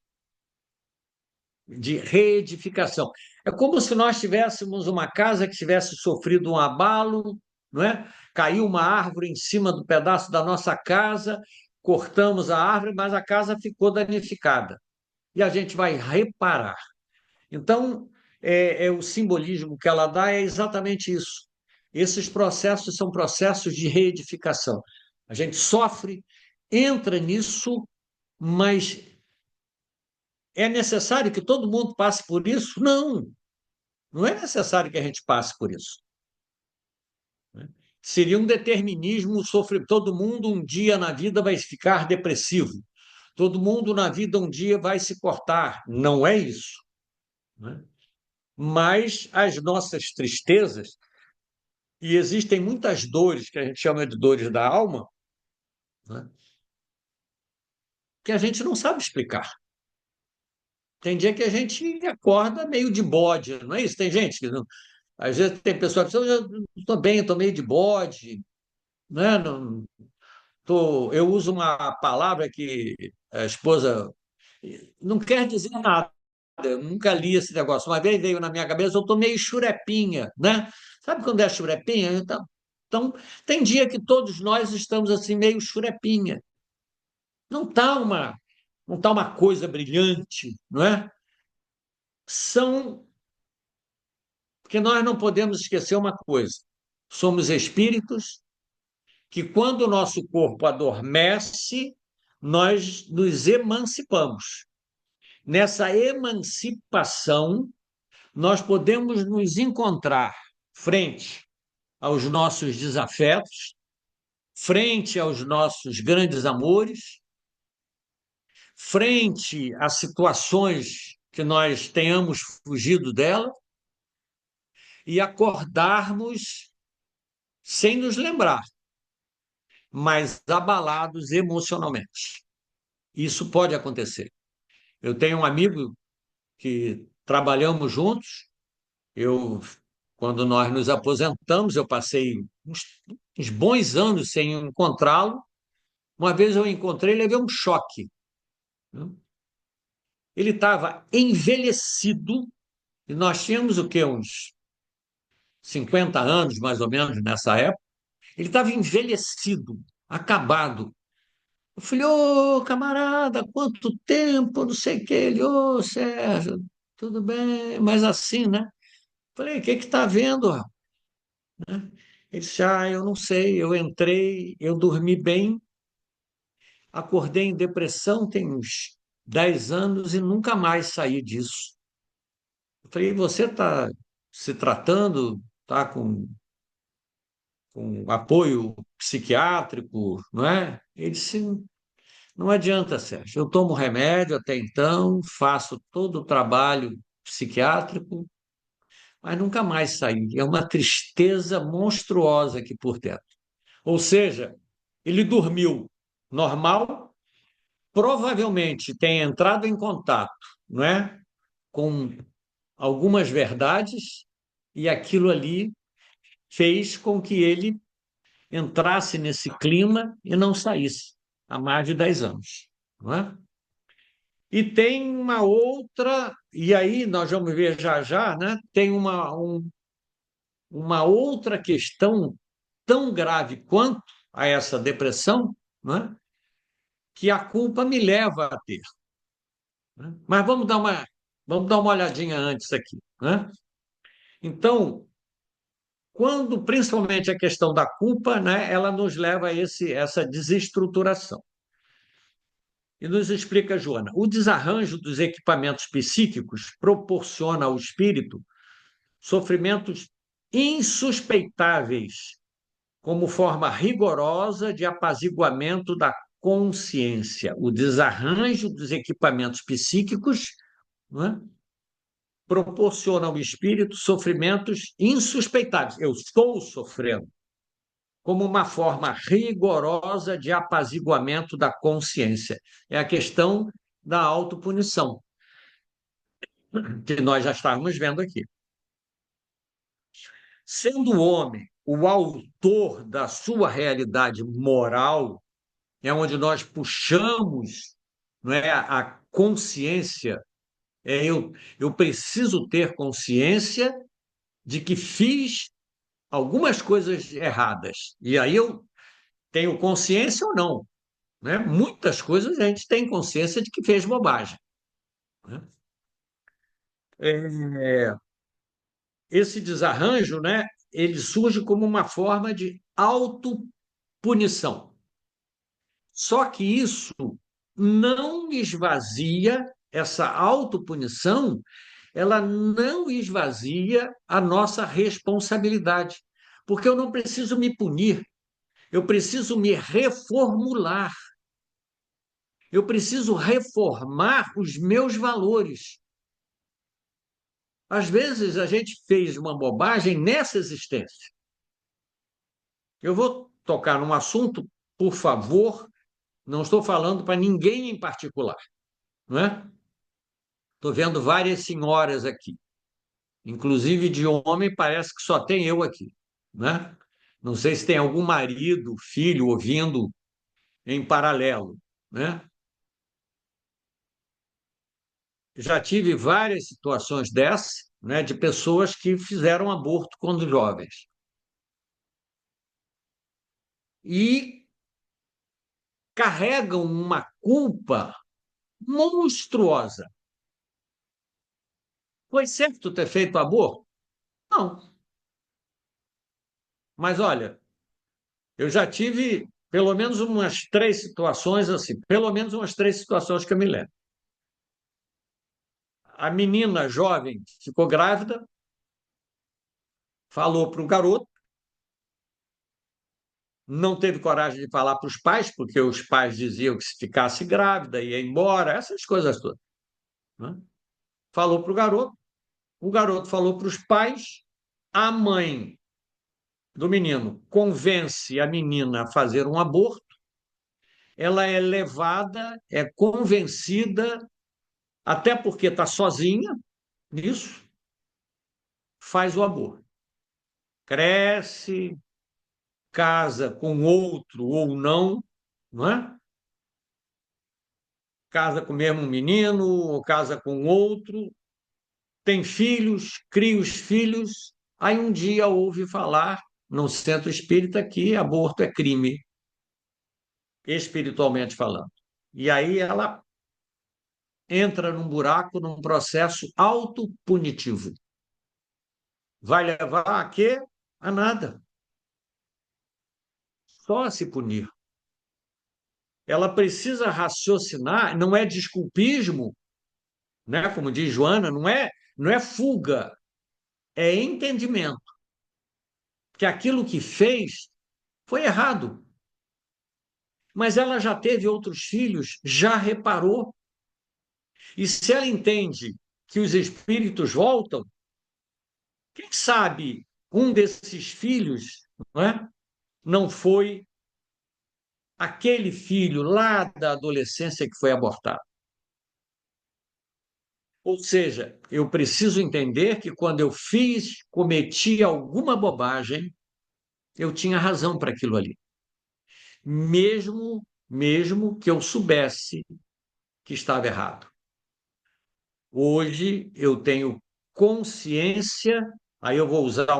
de reedificação. É como se nós tivéssemos uma casa que tivesse sofrido um abalo, não é? Caiu uma árvore em cima do pedaço da nossa casa, cortamos a árvore, mas a casa ficou danificada. E a gente vai reparar. Então, o simbolismo que ela dá é exatamente isso. Esses processos são processos de reedificação. A gente sofre, entra nisso, mas é necessário que todo mundo passe por isso? Não, não é necessário que a gente passe por isso. Seria um determinismo sofrer. Todo mundo um dia na vida vai ficar depressivo. Todo mundo na vida um dia vai se cortar. Não é isso. Né? Mas as nossas tristezas, e existem muitas dores que a gente chama de dores da alma, né? Que a gente não sabe explicar. Tem dia que a gente acorda meio de bode, não é isso? Tem gente que não, Às vezes tem pessoas que dizem, eu estou bem, estou meio de bode, né? Não, eu uso uma palavra que a esposa não quer dizer nada. Eu nunca li esse negócio. Uma vez veio na minha cabeça, eu estou meio churepinha, né? Sabe quando é churepinha? Então, tem dia que todos nós estamos assim, meio churepinha. Não está não tá uma coisa brilhante, não é? São, porque nós não podemos esquecer uma coisa: somos espíritos que, quando o nosso corpo adormece, nós nos emancipamos. Nessa emancipação, nós podemos nos encontrar frente aos nossos desafetos, frente aos nossos grandes amores, frente a situações que nós tenhamos fugido dela e acordarmos sem nos lembrar, mas abalados emocionalmente. Isso pode acontecer. Eu tenho um amigo que trabalhamos juntos. Eu, quando nós nos aposentamos, eu passei uns bons anos sem encontrá-lo. Uma vez eu encontrei, levei um choque. Ele estava envelhecido, e nós tínhamos o quê? Uns 50 anos, mais ou menos, nessa época. Ele estava envelhecido, acabado. Eu falei, ô, camarada, quanto tempo, não sei o que. Ele, ô, Sérgio, tudo bem, mas assim, né? Falei, o que que está vendo, rapaz? Ele disse, eu não sei, eu entrei, eu dormi bem, acordei em depressão tem uns 10 anos e nunca mais saí disso. Eu falei, você está se tratando, está com apoio psiquiátrico, não é? Ele disse, não adianta, Sérgio, eu tomo remédio até então, faço todo o trabalho psiquiátrico, mas nunca mais saí. É uma tristeza monstruosa aqui por dentro. Ou seja, ele dormiu normal, provavelmente tem entrado em contato, não é, com algumas verdades, e aquilo ali fez com que ele entrasse nesse clima e não saísse há mais de 10 anos. Não é? E tem uma outra, e aí nós vamos ver já já, né? Tem uma outra questão tão grave quanto a essa depressão, não é? Que a culpa me leva a ter. Né? Mas vamos dar uma olhadinha antes aqui. Né? Então, quando principalmente a questão da culpa, né, ela nos leva a essa desestruturação. E nos explica, Joana, o desarranjo dos equipamentos psíquicos proporciona ao espírito sofrimentos insuspeitáveis, como forma rigorosa de apaziguamento da consciência. O desarranjo dos equipamentos psíquicos, não é, proporciona ao espírito sofrimentos insuspeitáveis. Eu estou sofrendo, como uma forma rigorosa de apaziguamento da consciência. É a questão da autopunição, que nós já estávamos vendo aqui. Sendo o homem o autor da sua realidade moral, é onde nós puxamos, não é, a consciência. Eu preciso ter consciência de que fiz algumas coisas erradas. E aí eu tenho consciência ou não. Né? Muitas coisas a gente tem consciência de que fez bobagem. Né? É, esse desarranjo, né, ele surge como uma forma de autopunição. Só que isso não esvazia, essa autopunição, ela não esvazia a nossa responsabilidade. Porque eu não preciso me punir, eu preciso me reformular. Eu preciso reformar os meus valores. Às vezes a gente fez uma bobagem nessa existência. Eu vou tocar num assunto, por favor, não estou falando para ninguém em particular, não é? Estou vendo várias senhoras aqui. inclusive de homem, parece que só tem eu aqui, né? Não sei se tem algum marido, filho ouvindo em paralelo, né? Já tive várias situações dessas, né, de pessoas que fizeram aborto quando jovens. E carregam uma culpa monstruosa. Foi certo ter feito aborto? Não. Mas olha, eu já tive pelo menos umas três situações assim, pelo menos umas três situações que eu me lembro. A menina jovem ficou grávida, falou para o garoto, não teve coragem de falar para os pais, porque os pais diziam que se ficasse grávida ia embora, essas coisas todas, né? Falou para o garoto falou para os pais, a mãe do menino convence a menina a fazer um aborto, ela é levada, é convencida, até porque está sozinha nisso, faz o aborto. Cresce, casa com outro ou não, não é? Casa com o mesmo menino, ou casa com outro, tem filhos, cria os filhos. Aí um dia ouve falar no centro espírita que aborto é crime, espiritualmente falando. E aí ela entra num buraco, num processo autopunitivo. Vai levar a quê? A nada. Só a se punir. Ela precisa raciocinar, não é desculpismo, né? Como diz Joana, não é fuga, é entendimento que aquilo que fez foi errado. Mas ela já teve outros filhos, já reparou. E se ela entende que os espíritos voltam, quem sabe um desses filhos, não é? Não foi aquele filho lá da adolescência que foi abortado. Ou seja, eu preciso entender que quando eu cometi alguma bobagem, eu tinha razão para aquilo ali. Mesmo que eu soubesse que estava errado. Hoje eu tenho consciência, aí eu vou usar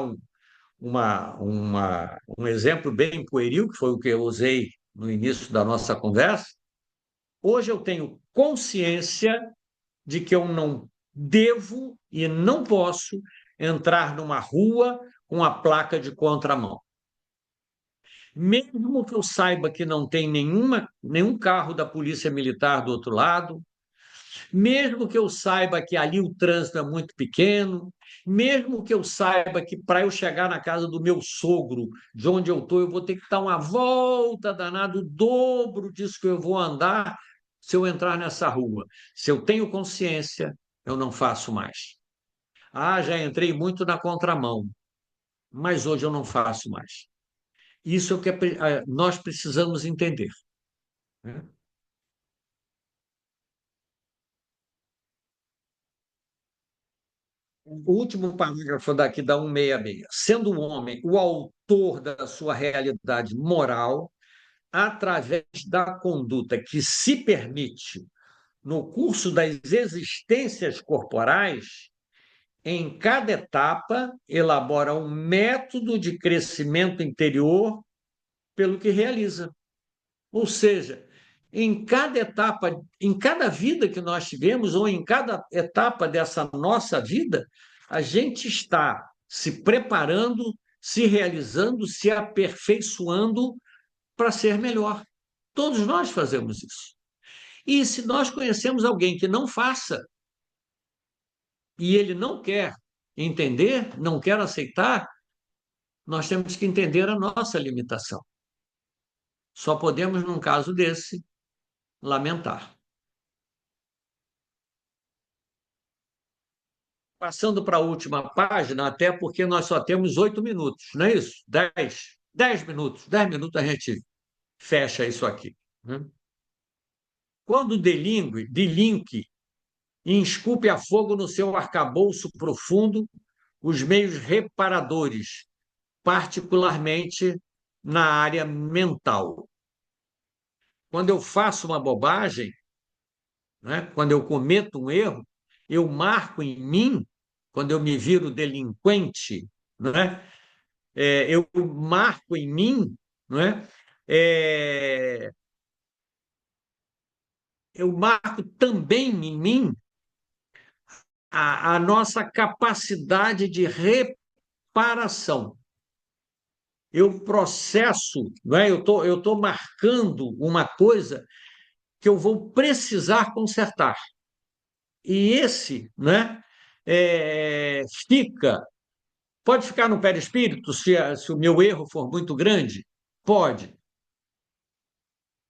um exemplo bem pueril, que foi o que eu usei no início da nossa conversa. Hoje eu tenho consciência de que eu não devo e não posso entrar numa rua com a placa de contramão. Mesmo que eu saiba que não tem nenhum carro da Polícia Militar do outro lado, mesmo que eu saiba que ali o trânsito é muito pequeno, mesmo que eu saiba que para eu chegar na casa do meu sogro, de onde eu estou, eu vou ter que dar uma volta danada, o dobro disso que eu vou andar se eu entrar nessa rua. Se eu tenho consciência, eu não faço mais. Ah, já entrei muito na contramão, mas hoje eu não faço mais. Isso é o que nós precisamos entender, né? O último parágrafo daqui da 166. Sendo o homem o autor da sua realidade moral, através da conduta que se permite no curso das existências corporais, em cada etapa elabora um método de crescimento interior pelo que realiza. Ou seja, em cada etapa, em cada vida que nós tivemos, ou em cada etapa dessa nossa vida, a gente está se preparando, se realizando, se aperfeiçoando para ser melhor. Todos nós fazemos isso. E se nós conhecemos alguém que não faça, e ele não quer entender, não quer aceitar, nós temos que entender a nossa limitação. Só podemos, num caso desse, lamentar. Passando para a última página, até porque nós só temos 8 minutos, não é isso? 10 minutos. 10 minutos a gente fecha isso aqui, né? Quando delinque e esculpe a fogo no seu arcabouço profundo os meios reparadores, particularmente na área mental. Quando eu faço uma bobagem, né, quando eu cometo um erro, eu marco em mim, quando eu me viro delinquente, né, eu marco em mim, né, é, eu marco também em mim a nossa capacidade de reparação. Eu processo, né, eu tô marcando uma coisa que eu vou precisar consertar. E esse, né, fica, pode ficar no perispírito se o meu erro for muito grande? Pode.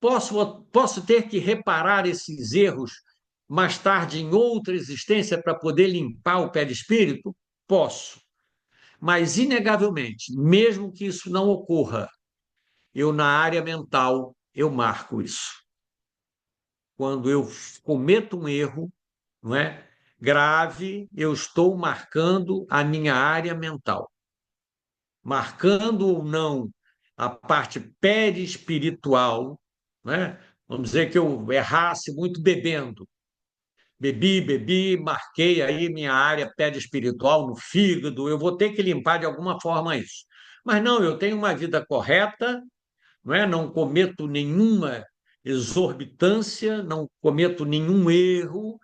Posso ter que reparar esses erros mais tarde em outra existência para poder limpar o perispírito? Posso. Mas, inegavelmente, mesmo que isso não ocorra, eu, na área mental, eu marco isso. Quando eu cometo um erro, não é, grave, eu estou marcando a minha área mental. Marcando ou não a parte perispiritual, né? Vamos dizer que eu errasse muito bebendo. Bebi, marquei aí minha área perispiritual no fígado, eu vou ter que limpar de alguma forma isso. Mas não, eu tenho uma vida correta, não é? Não cometo nenhuma exorbitância, não cometo nenhum erro,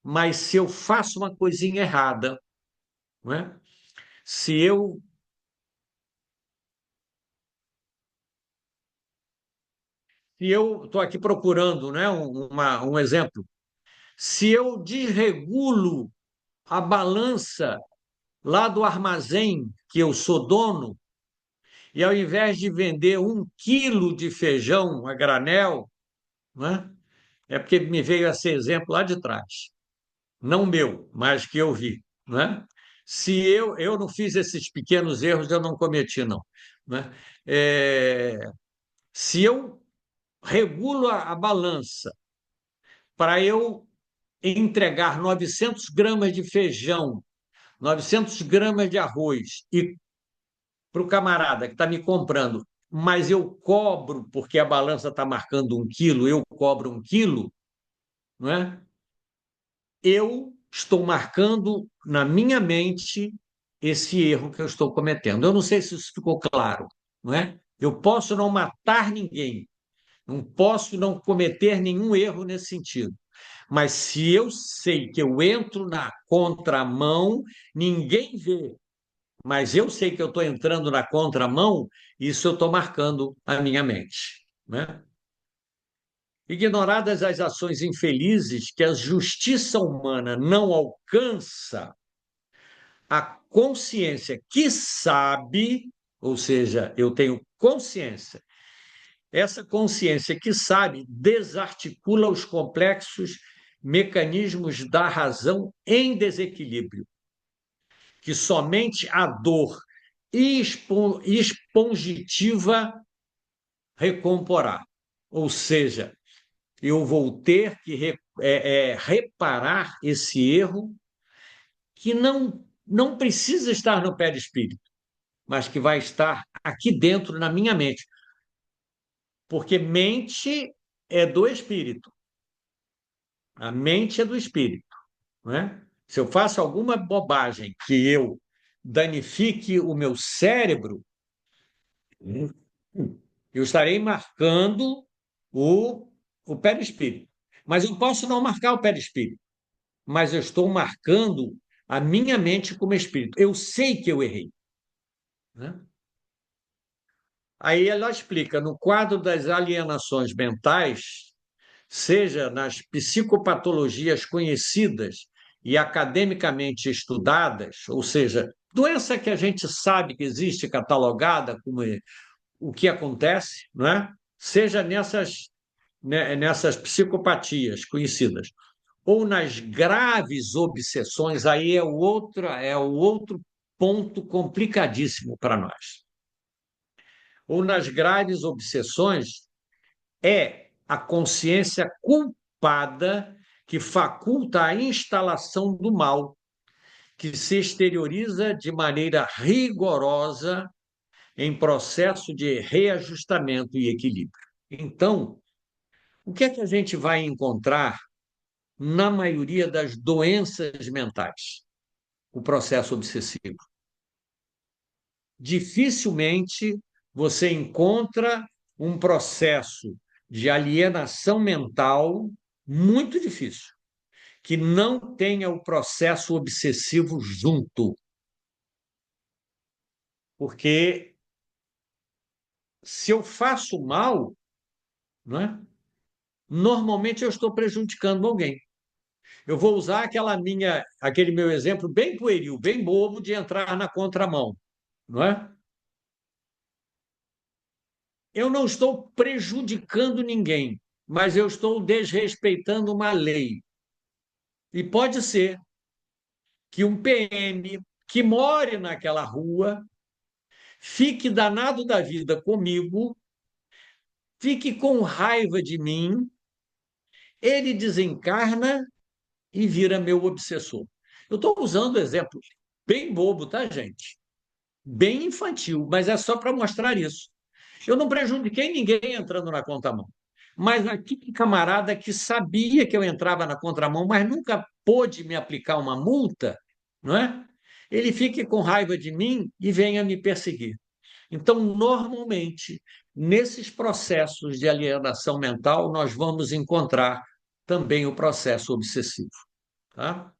mas se eu faço uma coisinha errada, não é? Se eu estou aqui procurando, né, um exemplo, se eu desregulo a balança lá do armazém que eu sou dono, e ao invés de vender 1 quilo de feijão a granel, né, é porque me veio esse exemplo lá de trás, não meu, mas que eu vi, né? Se eu não fiz esses pequenos erros, eu não cometi, não. Né? É, se eu regulo a balança para eu entregar 900 gramas de feijão, 900 gramas de arroz e para o camarada que está me comprando, mas eu cobro porque a balança está marcando 1 quilo, eu cobro 1 quilo, não é? Eu estou marcando na minha mente esse erro que eu estou cometendo. Eu não sei se isso ficou claro, não é? Eu posso não matar ninguém, não posso não cometer nenhum erro nesse sentido. Mas se eu sei que eu entro na contramão, ninguém vê, mas eu sei que eu estou entrando na contramão, isso eu estou marcando a minha mente. Né? Ignoradas as ações infelizes que a justiça humana não alcança, a consciência que sabe, ou seja, eu tenho consciência, essa consciência que sabe desarticula os complexos mecanismos da razão em desequilíbrio, que somente a dor expongitiva recomporá. Ou seja, eu vou ter que reparar esse erro que não precisa estar no perispírito, mas que vai estar aqui dentro na minha mente. Porque mente é do espírito. A mente é do espírito. Não é? Se eu faço alguma bobagem que eu danifique o meu cérebro, eu estarei marcando o perispírito. Mas eu posso não marcar o perispírito, mas eu estou marcando a minha mente como espírito. Eu sei que eu errei. Né? Aí ela explica, no quadro das alienações mentais, seja nas psicopatologias conhecidas e academicamente estudadas, ou seja, doença que a gente sabe que existe catalogada como o que acontece, não é? Seja nessas psicopatias conhecidas, ou nas graves obsessões, aí é o outro ponto complicadíssimo para nós. Ou nas graves obsessões, é a consciência culpada que faculta a instalação do mal, que se exterioriza de maneira rigorosa em processo de reajustamento e equilíbrio. Então, o que é que a gente vai encontrar na maioria das doenças mentais? O processo obsessivo. Dificilmente você encontra um processo de alienação mental muito difícil, que não tenha o processo obsessivo junto. Porque se eu faço mal, não é? Normalmente eu estou prejudicando alguém. Eu vou usar aquele meu exemplo bem pueril, bem bobo de entrar na contramão, não é? Eu não estou prejudicando ninguém, mas eu estou desrespeitando uma lei. E pode ser que um PM que more naquela rua fique danado da vida comigo, fique com raiva de mim, ele desencarna e vira meu obsessor. Eu estou usando exemplo bem bobo, tá, gente? Bem infantil, mas é só para mostrar isso. Eu não prejudiquei ninguém entrando na contramão. Mas aquele camarada que sabia que eu entrava na contramão, mas nunca pôde me aplicar uma multa, não é? Ele fique com raiva de mim e venha me perseguir. Então, normalmente, nesses processos de alienação mental, nós vamos encontrar também o processo obsessivo. Tá?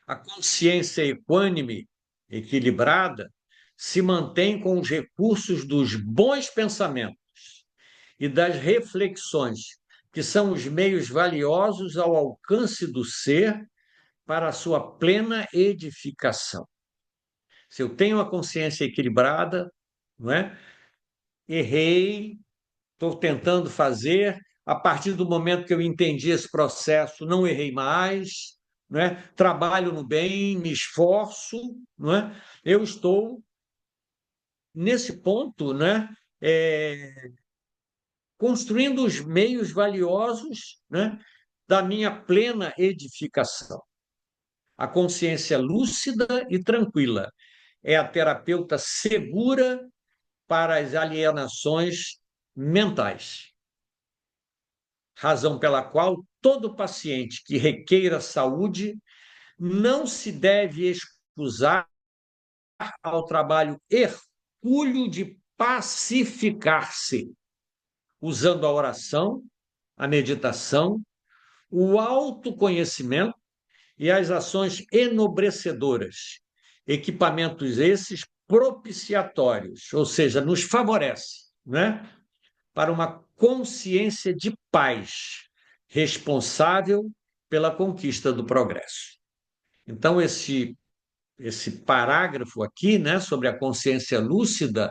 A consciência equânime, equilibrada, se mantém com os recursos dos bons pensamentos e das reflexões, que são os meios valiosos ao alcance do ser para a sua plena edificação. Se eu tenho a consciência equilibrada, não é? Errei, estou tentando fazer, a partir do momento que eu entendi esse processo, não errei mais, não é? Trabalho no bem, me esforço, não é? Eu estou nesse ponto, né, construindo os meios valiosos, né, da minha plena edificação. A consciência lúcida e tranquila é a terapeuta segura para as alienações mentais. Razão pela qual todo paciente que requeira saúde não se deve excusar ao trabalho hercúleo de pacificar-se, usando a oração, a meditação, o autoconhecimento e as ações enobrecedoras, equipamentos esses propiciatórios, ou seja, nos favorece, né, para uma consciência de paz, responsável pela conquista do progresso. Então, esse parágrafo aqui, né, sobre a consciência lúcida,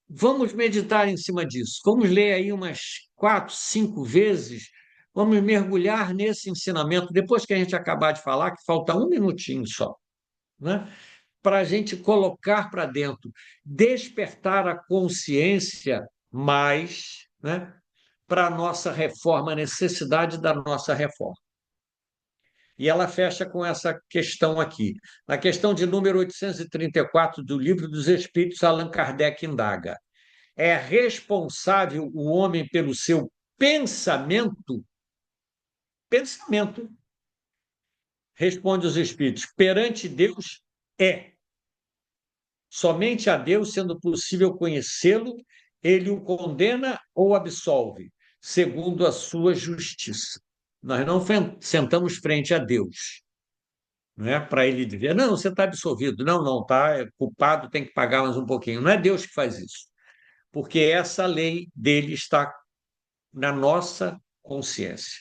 vamos meditar em cima disso. Vamos ler aí umas 4, 5 vezes. Vamos mergulhar nesse ensinamento, depois que a gente acabar de falar, que falta um minutinho só, né? Para a gente colocar para dentro, despertar a consciência mais, né, para a nossa reforma, a necessidade da nossa reforma. E ela fecha com essa questão aqui. Na questão de número 834 do Livro dos Espíritos, Allan Kardec indaga: é responsável o homem pelo seu pensamento? Pensamento. Responde os Espíritos: perante Deus é. Somente a Deus, sendo possível conhecê-lo, ele o condena ou absolve, segundo a sua justiça. Nós não sentamos frente a Deus, não é para ele dizer, não, você está absolvido. Não, não, está é culpado, tem que pagar mais um pouquinho. Não é Deus que faz isso, porque essa lei dele está na nossa consciência.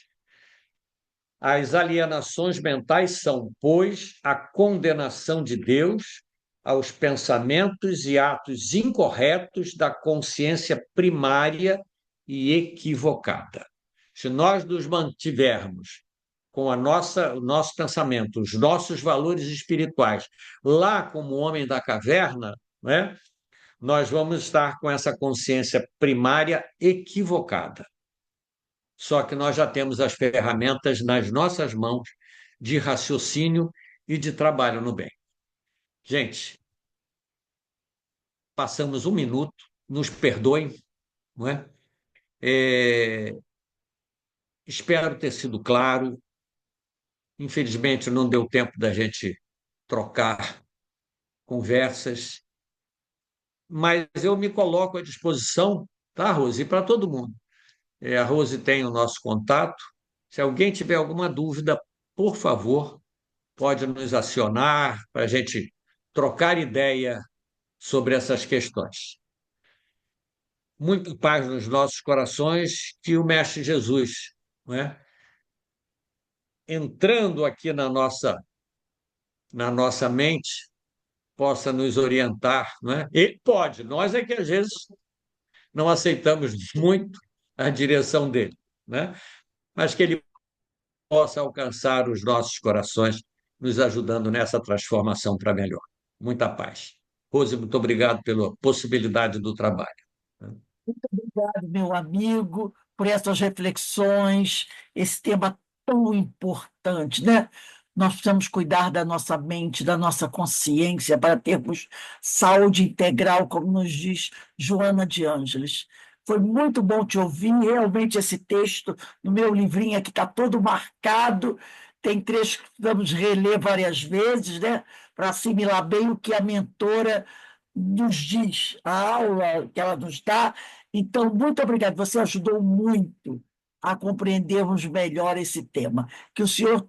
As alienações mentais são, pois, a condenação de Deus aos pensamentos e atos incorretos da consciência primária e equivocada. Se nós nos mantivermos com o nosso pensamento, os nossos valores espirituais, lá como homem da caverna, né, nós vamos estar com essa consciência primária equivocada. Só que nós já temos as ferramentas nas nossas mãos de raciocínio e de trabalho no bem. Gente, passamos um minuto, nos perdoem, não é? Espero ter sido claro. Infelizmente, não deu tempo da gente trocar conversas, mas eu me coloco à disposição, tá, Rose? E para todo mundo. A Rose tem o nosso contato. Se alguém tiver alguma dúvida, por favor, pode nos acionar para a gente trocar ideia sobre essas questões. Muita paz nos nossos corações, que o Mestre Jesus, não é? Entrando aqui na nossa mente, possa nos orientar, não é? E pode, nós é que às vezes não aceitamos muito a direção dele, né? Mas que ele possa alcançar os nossos corações, nos ajudando nessa transformação para melhor. Muita paz. Rose, muito obrigado pela possibilidade do trabalho. Obrigado, meu amigo, por essas reflexões, esse tema tão importante, né? Nós precisamos cuidar da nossa mente, da nossa consciência, para termos saúde integral, como nos diz Joana de Ângeles. Foi muito bom te ouvir. Realmente, esse texto, no meu livrinho aqui, está todo marcado. Tem trechos que precisamos reler várias vezes, né? Para assimilar bem o que a mentora nos diz, a aula que ela nos dá. Então, muito obrigado. Você ajudou muito a compreendermos melhor esse tema. Que o Senhor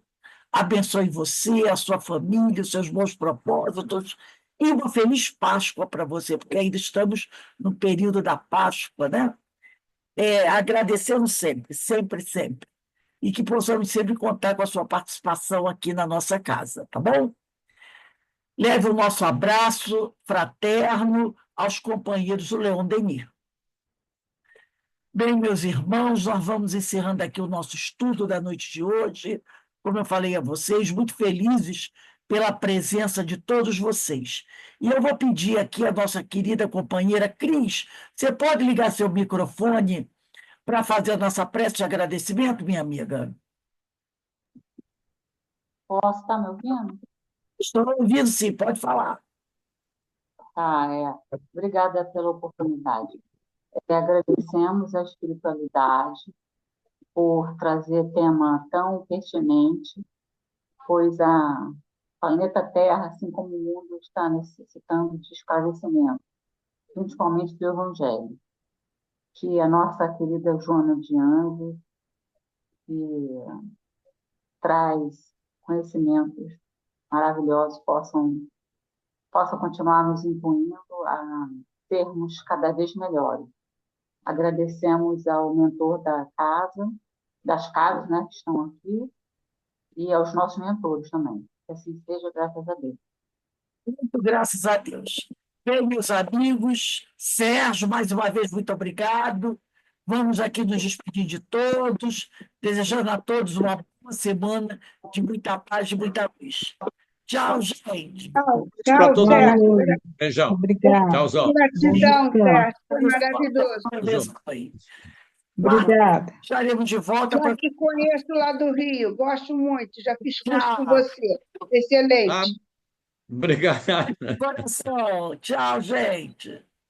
abençoe você, a sua família, os seus bons propósitos. E uma feliz Páscoa para você, porque ainda estamos no período da Páscoa, né? Agradecemos sempre, sempre, sempre. E que possamos sempre contar com a sua participação aqui na nossa casa, tá bom? Leve o nosso abraço fraterno aos companheiros do Leon Denis. Bem, meus irmãos, nós vamos encerrando aqui o nosso estudo da noite de hoje. Como eu falei a vocês, muito felizes pela presença de todos vocês. E eu vou pedir aqui a nossa querida companheira Cris, você pode ligar seu microfone para fazer a nossa prece de agradecimento, minha amiga? Posso estar me ouvindo? Estou ouvindo, sim, pode falar. Obrigada pela oportunidade. Agradecemos a espiritualidade por trazer tema tão pertinente, pois a planeta Terra, assim como o mundo, está necessitando de esclarecimento, principalmente do Evangelho, que a nossa querida Joana de Ângeles, que traz conhecimentos maravilhosos, possam continuar nos imbuindo a sermos cada vez melhores. Agradecemos ao mentor da casa, das casas, né, que estão aqui, e aos nossos mentores também. Que assim seja, graças a Deus. Muito graças a Deus. Bem, meus amigos, Sérgio, mais uma vez, muito obrigado. Vamos aqui nos despedir de todos, desejando a todos uma boa semana de muita paz e muita luz. Tchau, gente. Tchau, Para todo mundo. Sérgio. Beijão. Obrigada. Tchauzão. Gratidão, Tchau. Sérgio. Foi maravilhoso. Obrigada. Estaremos de volta Já para. te conheço lá do Rio, gosto muito, já fiz curso com Tchau. você. Excelente. Obrigado. Coração. Tchau, gente.